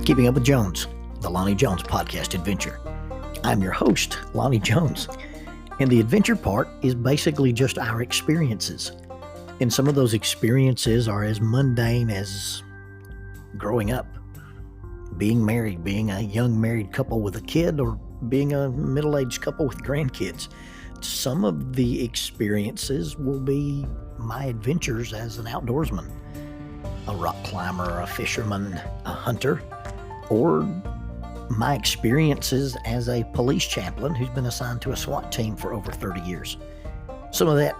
Keeping Up with Jones, the Lonnie Jones podcast adventure. I'm your host, Lonnie Jones, and the adventure part is basically just our experiences. And some of those experiences are as mundane as growing up, being married, being a young married couple with a kid, or being a middle-aged couple with grandkids. Some of the experiences will be my adventures as an outdoorsman, a rock climber, a fisherman, a hunter, or my experiences as a police chaplain who's been assigned to a SWAT team for over 30 years. Some of that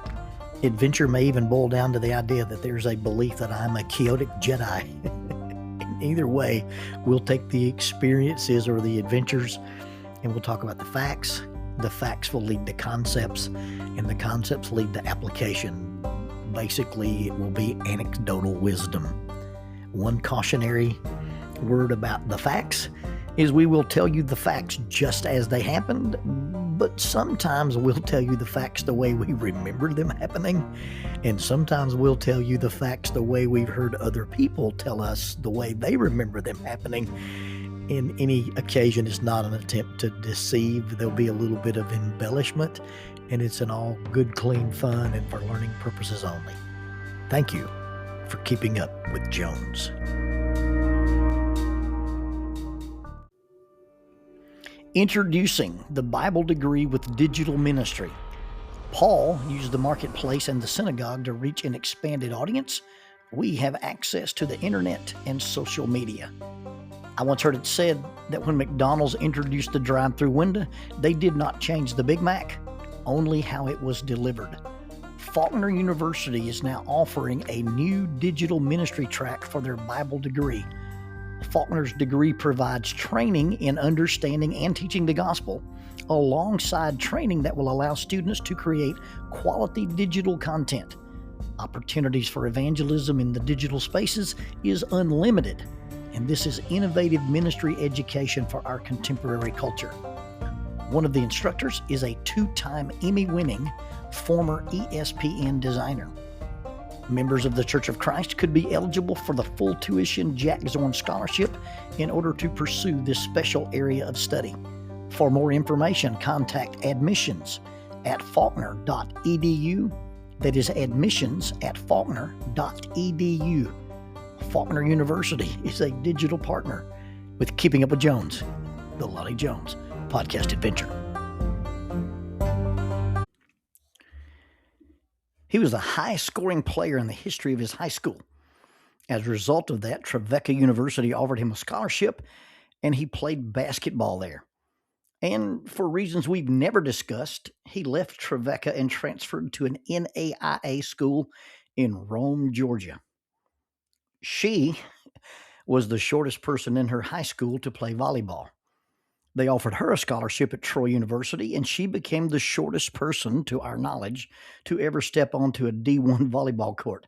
adventure may even boil down to the idea that there's a belief that I'm a chaotic Jedi. Either way, we'll take the experiences or the adventures and we'll talk about the facts. The facts will lead to concepts, and the concepts lead to application. Basically, it will be anecdotal wisdom. One cautionary word about the facts is we will tell you the facts just as they happened, but sometimes we'll tell you the facts the way we remember them happening, and sometimes we'll tell you the facts the way we've heard other people tell us the way they remember them happening. In any occasion, it's not an attempt to deceive. There'll be a little bit of embellishment, and it's an all good, clean fun and for learning purposes only. Thank you for keeping up with Jones. Introducing the Bible degree with digital ministry. Paul used the marketplace and the synagogue to reach an expanded audience. We have access to the internet and social media. I once heard it said that when McDonald's introduced the drive-through window, they did not change the Big Mac, only how it was delivered. Faulkner University is now offering a new digital ministry track for their Bible degree. Faulkner's degree provides training in understanding and teaching the gospel, alongside training that will allow students to create quality digital content. Opportunities for evangelism in the digital spaces is unlimited, and this is innovative ministry education for our contemporary culture. One of the instructors is a two-time Emmy-winning former ESPN designer. Members of the Church of Christ could be eligible for the full tuition Jack Zorn Scholarship in order to pursue this special area of study. For more information, contact admissions@faulkner.edu. That is admissions@faulkner.edu. Faulkner University is a digital partner with Keeping Up with Jones, the Lonnie Jones podcast adventure. He was the highest-scoring player in the history of his high school. As a result of that, Trevecca University offered him a scholarship, and he played basketball there. And for reasons we've never discussed, he left Trevecca and transferred to an NAIA school in Rome, Georgia. She was the shortest person in her high school to play volleyball. They offered her a scholarship at Troy University, and she became the shortest person, to our knowledge, to ever step onto a D1 volleyball court.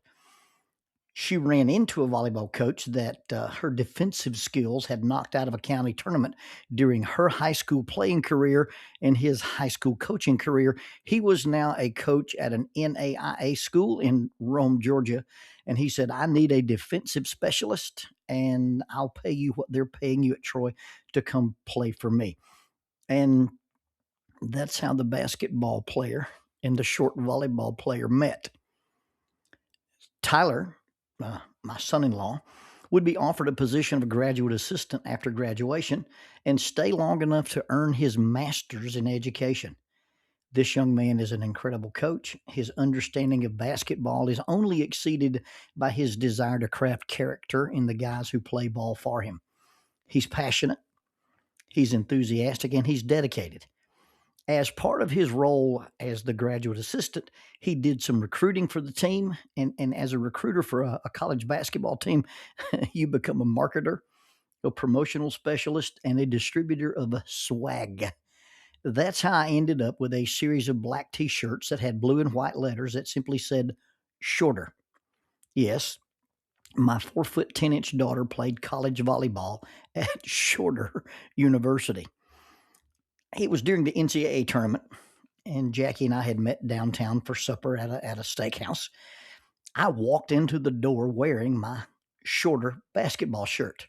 She ran into a volleyball coach that her defensive skills had knocked out of a county tournament during her high school playing career and his high school coaching career. He was now a coach at an NAIA school in Rome, Georgia, and he said, "I need a defensive specialist, and I'll pay you what they're paying you at Troy to come play for me." And that's how the basketball player and the short volleyball player met. Tyler, my son-in-law, would be offered a position of a graduate assistant after graduation and stay long enough to earn his master's in education. This young man is an incredible coach. His understanding of basketball is only exceeded by his desire to craft character in the guys who play ball for him. He's passionate, he's enthusiastic, and he's dedicated. As part of his role as the graduate assistant, he did some recruiting for the team. And as a recruiter for a college basketball team, you become a marketer, a promotional specialist, and a distributor of swag. That's how I ended up with a series of black T-shirts that had blue and white letters that simply said, "Shorter." Yes, my 4-foot 10-inch daughter played college volleyball at Shorter University. It was during the NCAA tournament, and Jackie and I had met downtown for supper at a steakhouse. I walked into the door wearing my Shorter basketball shirt.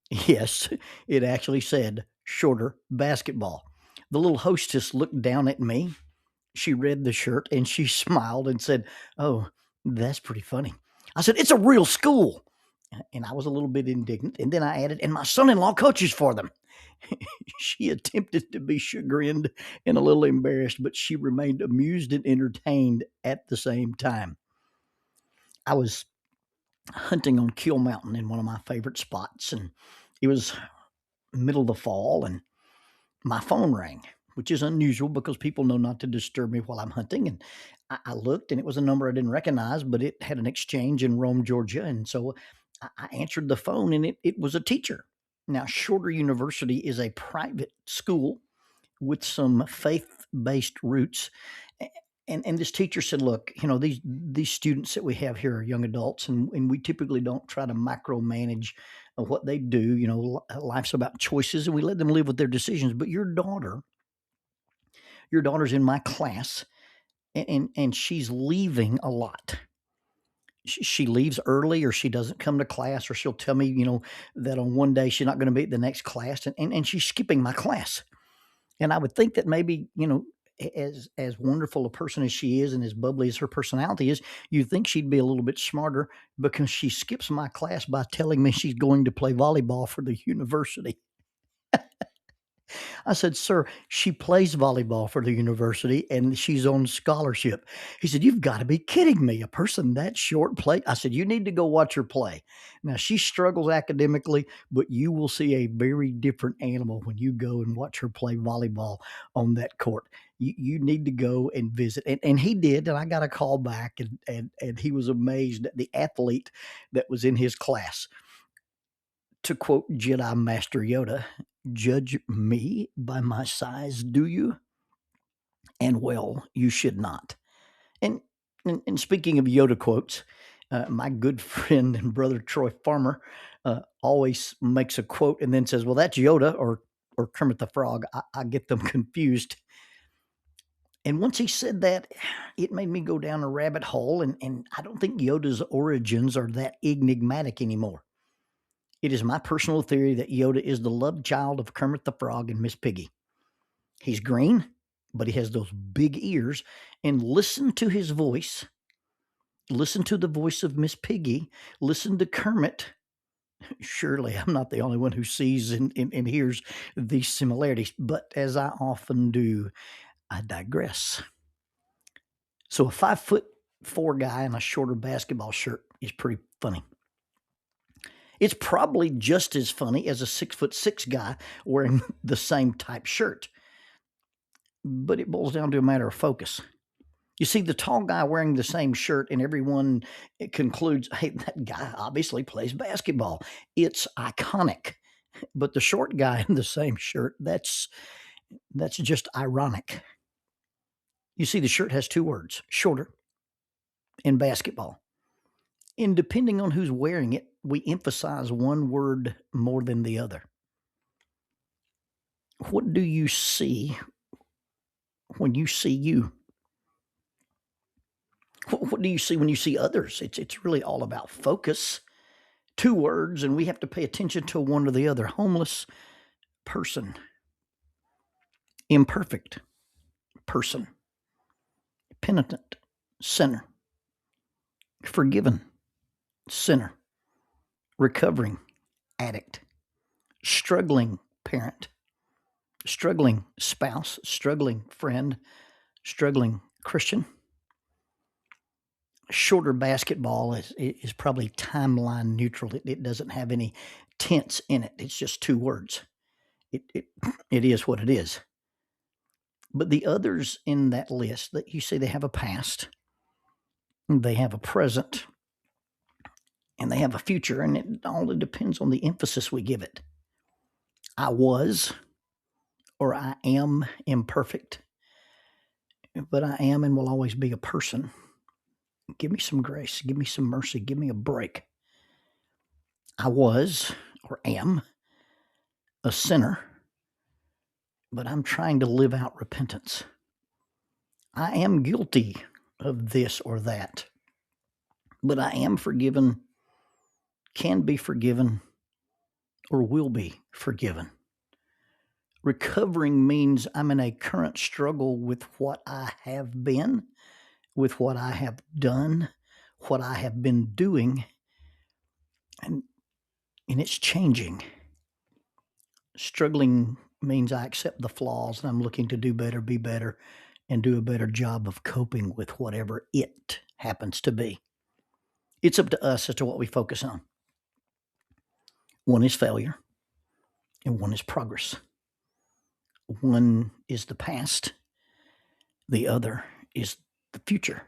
Yes, it actually said shorter basketball. The little hostess looked down at me. She read the shirt and she smiled and said, "Oh, that's pretty funny." I said, "It's a real school." And I was a little bit indignant. And then I added, "And my son in law coaches for them." She attempted to be chagrined and a little embarrassed, but she remained amused and entertained at the same time. I was hunting on Kill Mountain in one of my favorite spots, and it was middle of the fall, and my phone rang, which is unusual because people know not to disturb me while I'm hunting. And I looked, and it was a number I didn't recognize, but it had an exchange in Rome, Georgia. And so I answered the phone, and it was a teacher. Now, Shorter University is a private school with some faith-based roots. And this teacher said, "Look, these students that we have here are young adults, and we typically don't try to micromanage what they do. Life's about choices, and we let them live with their decisions. But your daughter's in my class, and she's leaving a lot. She leaves early, or she doesn't come to class, or she'll tell me, that on one day she's not going to be at the next class, and she's skipping my class." And I would think that maybe, as wonderful a person as she is and as bubbly as her personality is, you'd think she'd be a little bit smarter because she skips my class by telling me she's going to play volleyball for the university. I said, "Sir, she plays volleyball for the university and she's on scholarship." He said, "You've got to be kidding me. A person that short play?" I said, "You need to go watch her play. Now, she struggles academically, but you will see a very different animal when you go and watch her play volleyball on that court. You need to go and visit." And he did. And I got a call back, and he was amazed at the athlete that was in his class. To quote Jedi Master Yoda, "Judge me by my size, do you? And well, you should not." And speaking of Yoda quotes, my good friend and brother Troy Farmer always makes a quote and then says, "Well, that's Yoda or Kermit the Frog." I get them confused. And once he said that, it made me go down a rabbit hole, and I don't think Yoda's origins are that enigmatic anymore. It is my personal theory that Yoda is the love child of Kermit the Frog and Miss Piggy. He's green, but he has those big ears. And listen to his voice. Listen to the voice of Miss Piggy. Listen to Kermit. Surely I'm not the only one who sees and hears these similarities. But as I often do, I digress. So a 5'4" guy in a shorter basketball shirt is pretty funny. It's probably just as funny as a 6'6" guy wearing the same type shirt. But it boils down to a matter of focus. You see the tall guy wearing the same shirt, and everyone concludes, "Hey, that guy obviously plays basketball." It's iconic. But the short guy in the same shirt, that's just ironic. You see, the shirt has two words, shorter and basketball. And depending on who's wearing it, we emphasize one word more than the other. What do you see when you see you? What do you see when you see others? It's really all about focus. Two words, and we have to pay attention to one or the other. Homeless person, imperfect person, penitent sinner, forgiven sinner, recovering addict, struggling parent, struggling spouse, struggling friend, struggling Christian. Shorter basketball is probably timeline neutral. It doesn't have any tense in it. It's just two words. It is what it is. But the others in that list, that you say they have a past, they have a present, and they have a future, and it all depends on the emphasis we give it. I was, or I am imperfect, but I am and will always be a person. Give me some grace. Give me some mercy. Give me a break. I was, or am, a sinner, but I'm trying to live out repentance. I am guilty of this or that, but I am forgiven, can be forgiven, or will be forgiven. Recovering means I'm in a current struggle with what I have been, with what I have done, what I have been doing, and it's changing. Struggling means I accept the flaws and I'm looking to do better, be better, and do a better job of coping with whatever it happens to be. It's up to us as to what we focus on. One is failure and one is progress. One is the past, the other is the future.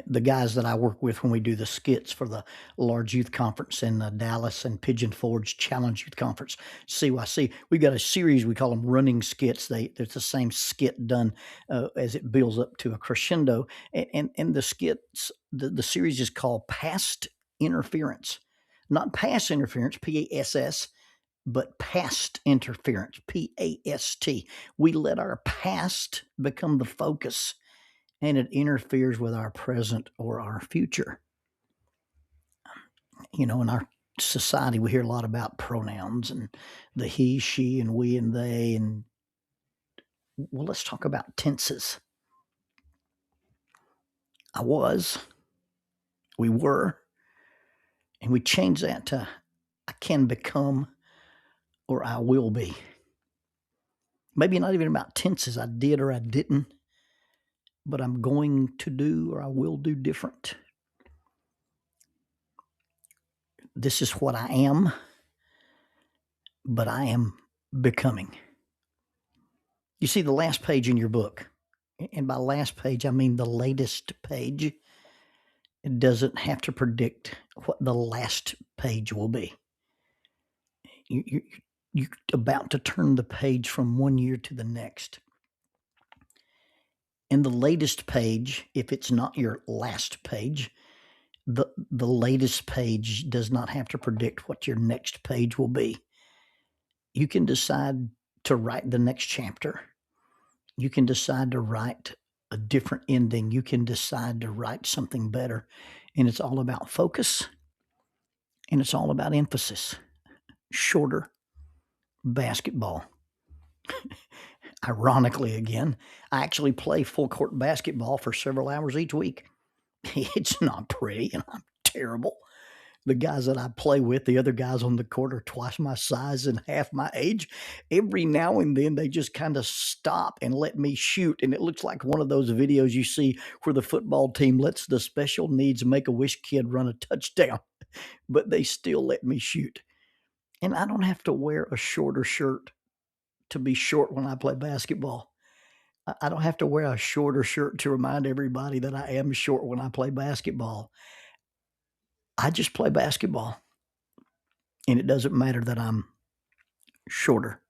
The guys that I work with when we do the skits for the large youth conference in Dallas and Pigeon Forge Challenge Youth Conference, CYC, we've got a series, we call them running skits. There's the same skit done as it builds up to a crescendo. And the skits, the series is called Past Interference. Not pass interference, PASS, but past interference, PAST. We let our past become the focus, and it interferes with our present or our future. In our society, we hear a lot about pronouns and the he, she, and we, and they. And well, let's talk about tenses. I was, we were, and we change that to I can become or I will be. Maybe not even about tenses, I did or I didn't, but I'm going to do or I will do different. This is what I am, but I am becoming. You see the last page in your book, and by last page, I mean the latest page. It doesn't have to predict what the last page will be. You're about to turn the page from one year to the next. And the latest page, if it's not your last page, the latest page does not have to predict what your next page will be. You can decide to write the next chapter. You can decide to write a different ending. You can decide to write something better. And it's all about focus, and it's all about emphasis. Shorter basketball. Ironically, again, I actually play full court basketball for several hours each week. It's not pretty, and I'm terrible. The guys that I play with, the other guys on the court, are twice my size and half my age. Every now and then, they just kind of stop and let me shoot, and it looks like one of those videos you see where the football team lets the special needs Make-A-Wish kid run a touchdown, but they still let me shoot. And I don't have to wear a shorter shirt to be short when I play basketball. I don't have to wear a shorter shirt to remind everybody that I am short when I play basketball. I just play basketball, and it doesn't matter that I'm shorter.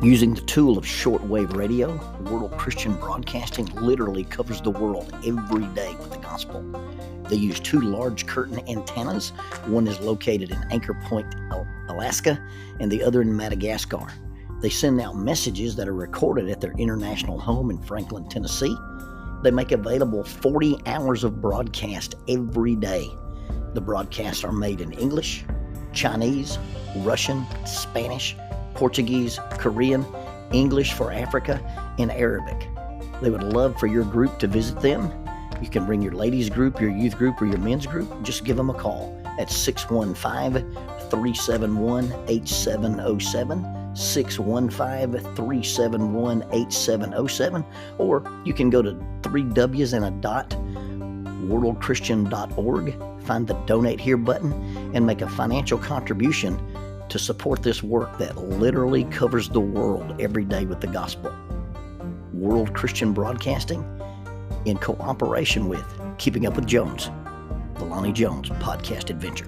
Using the tool of shortwave radio, World Christian Broadcasting literally covers the world every day with the gospel. They use two large curtain antennas. One is located in Anchor Point, Alaska, and the other in Madagascar. They send out messages that are recorded at their international home in Franklin, Tennessee. They make available 40 hours of broadcast every day. The broadcasts are made in English, Chinese, Russian, Spanish, Portuguese, Korean, English for Africa, and Arabic. They would love for your group to visit them. You can bring your ladies group, your youth group, or your men's group. Just give them a call at 615-371-8707, 615-371-8707, or you can go to 3 W's and a dot, worldchristian.org, find the Donate Here button, and make a financial contribution to support this work that literally covers the world every day with the gospel. World Christian Broadcasting, in cooperation with Keeping Up with Jones, the Lonnie Jones podcast adventure.